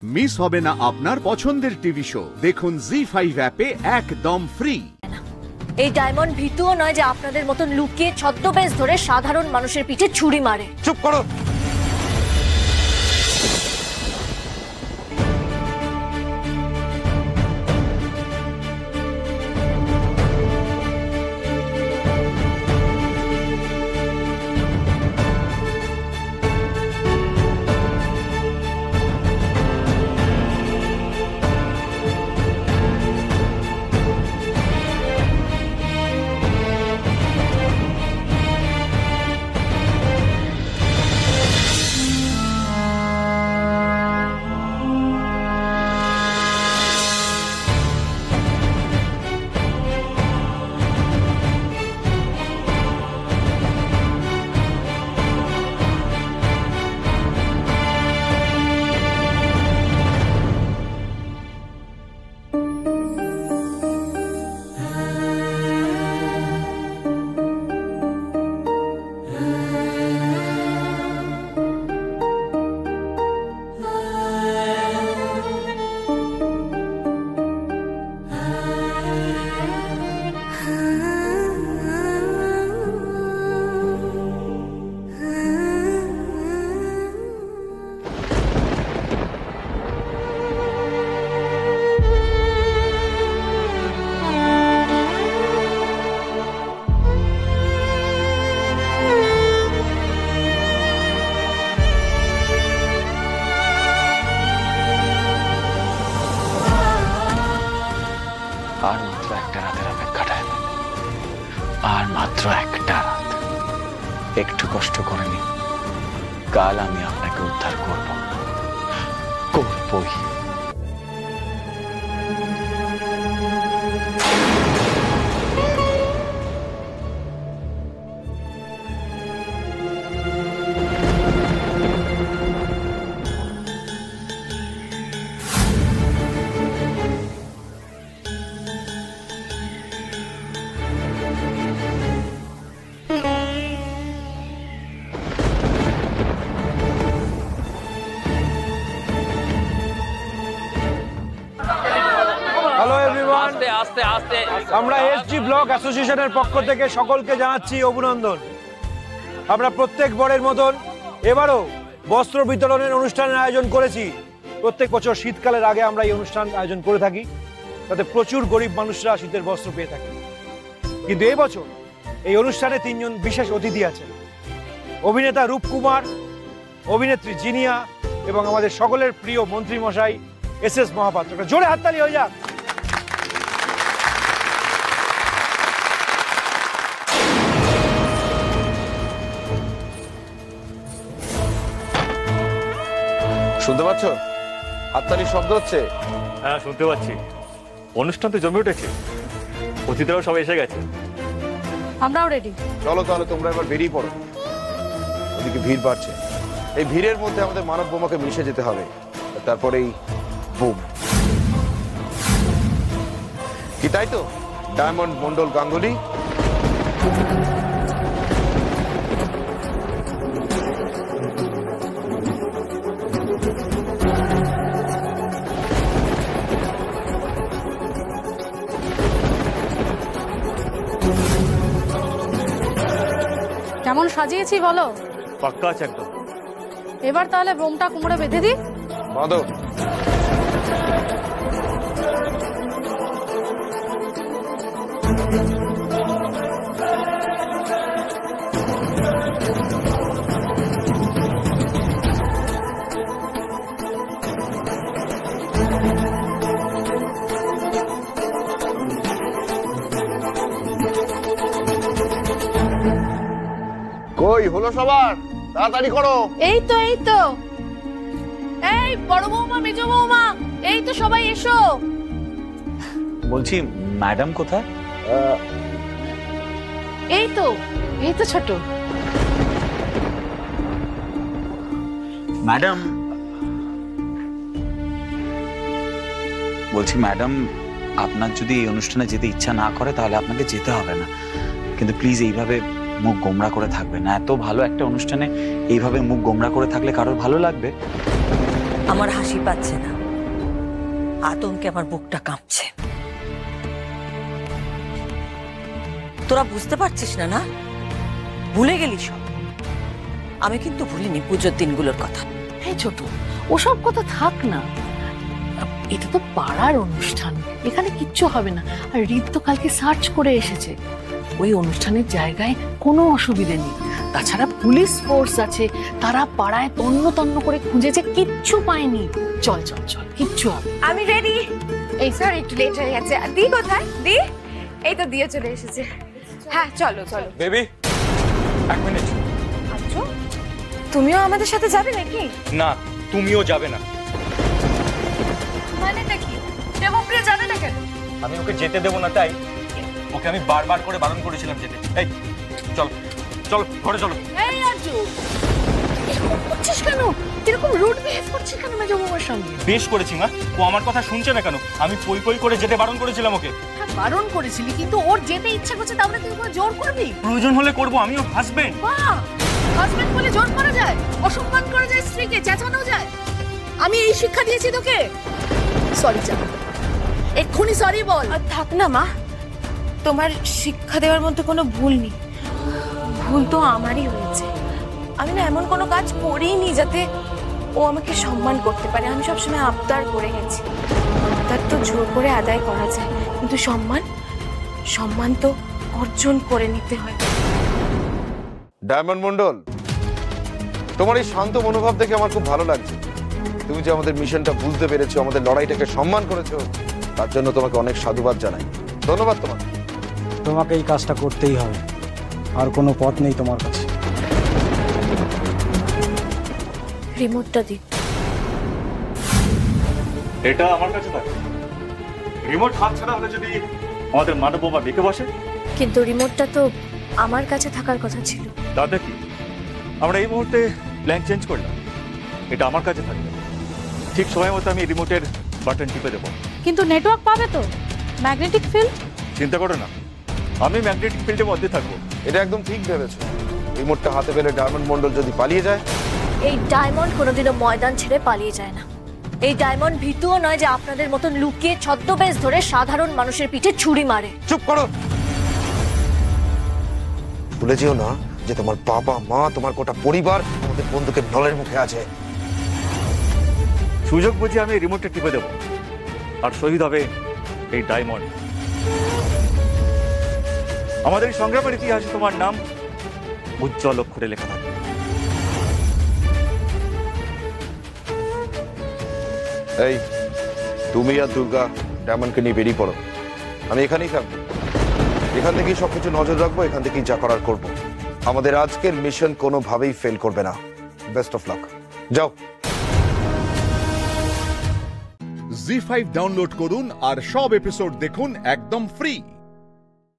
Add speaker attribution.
Speaker 1: Miss হবে না আপনার পছন্দের টিভি শো। দেখুন জি5 অ্যাপে একদম ফ্রি।
Speaker 2: এই ডায়মন্ড ভীতুও নয় যে আপনাদের মতন লুকিয়ে ছদ্মবেশ ধরে সাধারণ মানুষের পিঠে ছুরি মারে।
Speaker 3: চুপ করো। আর মাত্র একটা রাতের অপেক্ষাটা, আর মাত্র একটা রাত। একটু কষ্ট করে নি, কাল আমি আপনাকে উদ্ধার করবই।
Speaker 4: হ্যালো এভরিওয়ান, আমরা এসজি ব্লক অ্যাসোসিয়েশনের পক্ষ থেকে সকলকে জানাচ্ছি অভিনন্দন। আমরা প্রত্যেকবারের মতন এবারও বস্ত্র বিতরণের অনুষ্ঠানের আয়োজন করেছি। প্রত্যেক বছর শীতকালের আগে আমরা এই অনুষ্ঠান আয়োজন করে থাকি, তাতে প্রচুর গরিব মানুষরা শীতের বস্ত্র পেয়ে থাকে। কিন্তু এই বছর এই অনুষ্ঠানে তিনজন বিশেষ অতিথি আছেন: অভিনেতা রূপকুমার, অভিনেত্রী জিনিয়া এবং আমাদের সকলের প্রিয় মন্ত্রী মশাই এস মহাপাত্র। জোরে হাততালি হয়ে যাক।
Speaker 3: শুনতে পাচ্ছ? হাততালির শব্দ হচ্ছে।
Speaker 5: হ্যাঁ, শুনতে পাচ্ছি। অনুষ্ঠান তো জমে উঠেছে, অতিথিরাও সবাই এসে গেছে।
Speaker 2: আমরাও রেডি।
Speaker 3: চলো তাহলে তোমরা এবার বেরিয়ে পড়ো, ওদিকে ভিড় বাড়ছে। এই ভিড়ের মধ্যে আমাদের মানব বোমাকে মিশে যেতে হবে, তারপরেই বুম। কি তাই তো ডায়মন্ড মন্ডল গাঙ্গুলি?
Speaker 6: কেমন সাজিয়েছি বলো?
Speaker 5: পাক্কা আছে একদম।
Speaker 6: এবার তাহলে বোমটা কোমরে বেঁধে দিই।
Speaker 3: বাঁধো। কই হলো সবার? তাড়াতাড়ি করো।
Speaker 6: এই তো এই বড় বৌমা, মেজ বৌমা, এই তো সবাই এসো।
Speaker 5: বলছি ম্যাডাম কোথায়?
Speaker 6: এই তো ছোট
Speaker 5: ম্যাডাম। বলছি ম্যাডাম, আপনার যদি এই অনুষ্ঠানে যেতে ইচ্ছা না করে তাহলে আপনাকে যেতে হবে না, কিন্তু প্লিজ এইভাবে মুখ গোমড়া করে থাকবে না। এত ভালো একটা অনুষ্ঠানে এইভাবে মুখ গোমড়া করে থাকলে কারোর ভালো লাগবে?
Speaker 2: আমার হাসি পাচ্ছে না, আতঙ্কে আমার বুকটা কাঁপছে। তোরা বুঝতে পারছিস না? না ভুলে গেলি সব। আমি কিন্তু ভুলিনি পুজোর দিনগুলোর কথা।
Speaker 6: এই ছোট, ওসব কথা থাক না। এটা তো পাড়ার অনুষ্ঠান, এখানে কিচ্ছু হবে না। আর রিত তো কালকে সার্চ করে এসেছে, ওই অনুষ্ঠানের জায়গায় কোনো অসুবিধে নেই। তাছাড়া পুলিশ ফোর্স আছে, তারা পাড়ায় তন্ন তন্ন করে খুঁজেছে, কিচ্ছু পায়নি। চল চল চল, কিচ্ছু হবে।
Speaker 7: আমি রেডি। এই স্যার একটু লেট হয়ে গেছে। আর দি কোথায়? দি এই তো দিয়ে চলে এসেছে। হ্যাঁ চলো চলো।
Speaker 3: বেবি, এক মিনিট।
Speaker 7: আচ্ছা তুমিও আমাদের সাথে যাবে নাকি?
Speaker 3: না, তুমিও যাবে না।
Speaker 7: মানেটা কি? দেবপ্রিয়া যাবে না কেন?
Speaker 3: আমি ওকে যেতে দেবো না, তাই ওকে আমি বারবার করে বারণ করেছিলাম যেতে। এই চল চল, ঘরে চলো।
Speaker 6: এই আজু, এরকম করছিস কেন? এরকম রুড বিহেভ করছিস কেন মেজো বৌমার সঙ্গে?
Speaker 3: বেশ করেছি মা, ও আমার কথা শুনছে না কেন? আমি পই পই করে যেতে বারণ করেছিলাম ওকে।
Speaker 6: হ্যাঁ বারণ করেছিলি, কিন্তু ওর যেতে ইচ্ছা করছে, তাহলে তুই ওকে জোর করবি?
Speaker 3: প্রয়োজন হলে করবো, আমিও হাসবেন্ড।
Speaker 6: বাহ, হাজবেন্ড বলে জোর করা যায়? অসম্মান করা যায় স্ত্রীকে? চেঁচানো যায়? আমি এই শিক্ষা দিয়েছি তোকে? সরি চা, এক্ষুনি সরি বল।
Speaker 7: আর থাক না মা, তোমার শিক্ষা দেওয়ার মধ্যে কোনো ভুল নেই। ভুল তো আমারই হয়েছে। আমি না এমন কোনো কাজ করিনি যাতে ও আমাকে সম্মান করতে পারে। আমি সবসময় আবদার করে গেছি। আবদার তো জোর করে আদায় করা যায়, কিন্তু সম্মান তো অর্জন করে নিতে হয়।
Speaker 8: ডায়মন্ড মন্ডল, তোমার এই শান্ত মনোভাব দেখে আমার খুব ভালো লাগছে। তুমি যে আমাদের মিশনটা বুঝতে পেরেছো, আমাদের লড়াইটাকে সম্মান করেছো, তার জন্য তোমাকে অনেক সাধুবাদ জানাই। ধন্যবাদ তোমাকে।
Speaker 9: তোমাকে এই কাজটা করতেই হবে, আর কোনো পথ নেই তোমার কাছে।
Speaker 2: রিমোটটা দি।
Speaker 10: এটা আমার কাছে থাকে। রিমোট হাত ছাড়া হলে যদি আমাদের মানব বোমা বেঁকে বসে।
Speaker 2: কিন্তু রিমোটটা তো আমার কাছে থাকার কথা ছিল।
Speaker 10: তাতে কি, আমরা এই মুহূর্তে প্ল্যান চেঞ্জ করলাম। এটা আমার কাছে থাকবে, ঠিক সময় মতো আমি রিমোটের বাটন টিপে দেবো।
Speaker 6: কিন্তু নেটওয়ার্ক পাবে তো? Magnetic field?
Speaker 10: চিন্তা করো না, আমি ম্যাগনেটিক ফিল্ডের মধ্যে থাকবো।
Speaker 8: এটা একদম ঠিক ভেবেছো। রিমোটটা হাতে পেলে ডায়মন্ড মন্ডল যদি পালিয়ে যায়?
Speaker 2: এই ডায়মন্ড কোনোদিনও ময়দান ছেড়ে পালিয়ে যায় না। এই ডায়মন্ড ভীতুও নয় যে আপনাদের মতন লুকিয়ে ছদ্মবেশ ধরে সাধারণ মানুষের পিঠে ছুরি মারে।
Speaker 8: চুপ করো। ভুলে যেও না যে তোমার বাবা মা, তোমার গোটা পরিবার আমাদের বন্ধুকে নলের মুখে আছে।
Speaker 10: সুযোগ বুঝে আমি রিমোটটা টিপে দেবো, আর শহীদ হবে এই ডায়মন্ড। আমাদের এই সংগ্রামের ইতিহাসে তোমার নাম উজ্জ্বল অক্ষরে লেখা থাকবে।
Speaker 8: এই তুমি আর দুর্গা ডায়মন্ডকে নিয়ে বেরিয়ে পড়ো। আমি এখানেই থাকবো, এখান থেকেই সবকিছু নজর রাখবো, এখান থেকেই যা করার করবো। আমাদের আজকের মিশন কোনোভাবেই ফেল করবে না। Best of luck. যাও।
Speaker 1: জি5 ডাউনলোড করুন আর সব এপিসোড দেখুন একদম ফ্রি।